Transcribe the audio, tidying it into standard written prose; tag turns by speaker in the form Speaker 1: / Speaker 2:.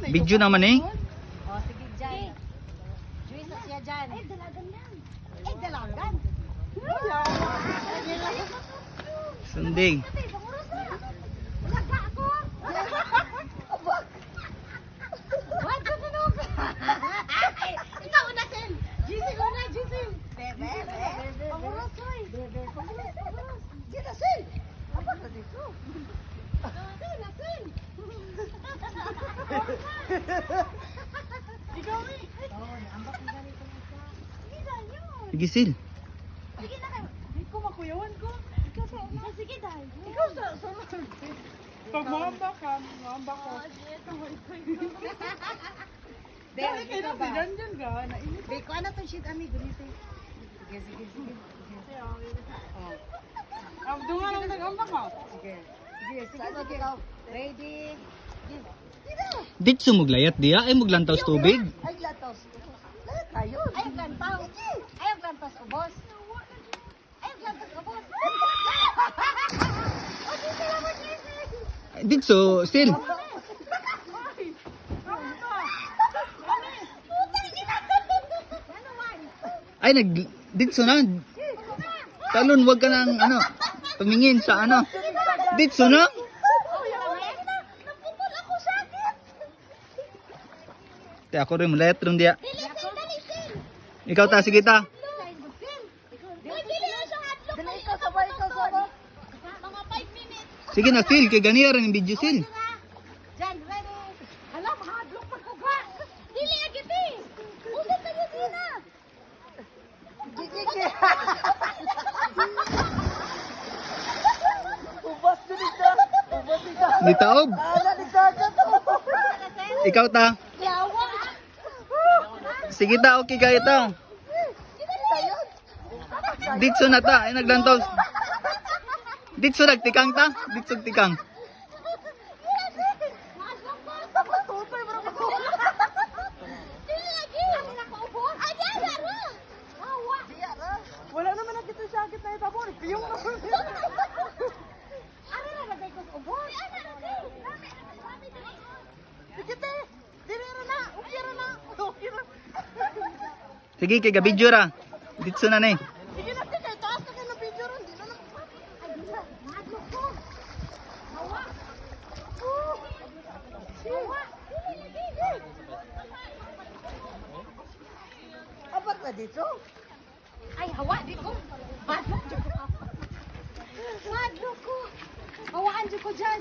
Speaker 1: Video naman eh.
Speaker 2: Oh, sige dyan. Juice at siya dyan. Ay, dalagan lang. Ay, dalagan.
Speaker 1: Sunding.
Speaker 2: Wala ako. What the fuck? Ikaw na, Sen. Gising ko na, gising. Bebe, bebe. Panguros, oy. Bebe, panguros, panguros. Gina, Sen. Apa ka dito? Sen, na, Sen. Ikaw eh. Oo, naambak na ganito na siya. Sige na yun.
Speaker 1: Sige, Sil.
Speaker 2: Sige na kayo. Hindi ko makuyawan ko. Ikaw sa una. Sige dahil. Ikaw sa una.
Speaker 3: Pag maamba ka, maamba ko. Dahil kayo na si Janjan ka, nainit.
Speaker 2: Be, kung ano itong shit, ami, gunito. Sige, sige, sige.
Speaker 3: Doon nga lang nag-amba ka.
Speaker 2: Sige. Sige, sige, sige. Ready?
Speaker 1: Dit sumuglayat diya ay muglantaw sa tubig.
Speaker 2: Ay, latos. Lahat tayo. Ay, plantaw. Ay, plantas ko, boss. Ay, plantas ko, boss. O, sige naman, gising.
Speaker 1: Dit so, Sil. Ay dit so na. Talon wag ka nang ano, tumingin sa ano. Dit so na.
Speaker 2: Naputol ako sakit.
Speaker 1: Te ako rin mulayat ron diya.
Speaker 2: Dilisin, dalisin.
Speaker 1: Ikaw ta sige ta.
Speaker 2: Dili na siyang adlock. Dili ikaw sabay, ikaw sabay. Mga 5 minutes.
Speaker 1: Sige na Sil, kay ganiya rin ang video Sil.
Speaker 2: Jan, ready? Hala, mahadlock pa ko ba? Dili, agiti. Usap na yun sina. Gigi. Ubas din ito. Ubas ito.
Speaker 1: Nitaob.
Speaker 2: Ala, nagkagat to.
Speaker 1: Ikaw ta.
Speaker 2: Yawa.
Speaker 1: Sige ta, okay kayo ta. Dit so na ta, ay naglantaw. Dit so nagtikang ta. Dit so tikang.
Speaker 3: Wala naman na kita sakit na ito. Piyong naman. Sige te. Dili na. Okay na. Okay na.
Speaker 1: Sige kay gabidyo ra. Dit so na ni.
Speaker 3: Sige na te. Kaya taas na kayo ng video ron. Di na naman.
Speaker 2: Apat na dito? Ay, hawa dito. Madlok ko. Madlok ko. Hawaan dito ko dyan.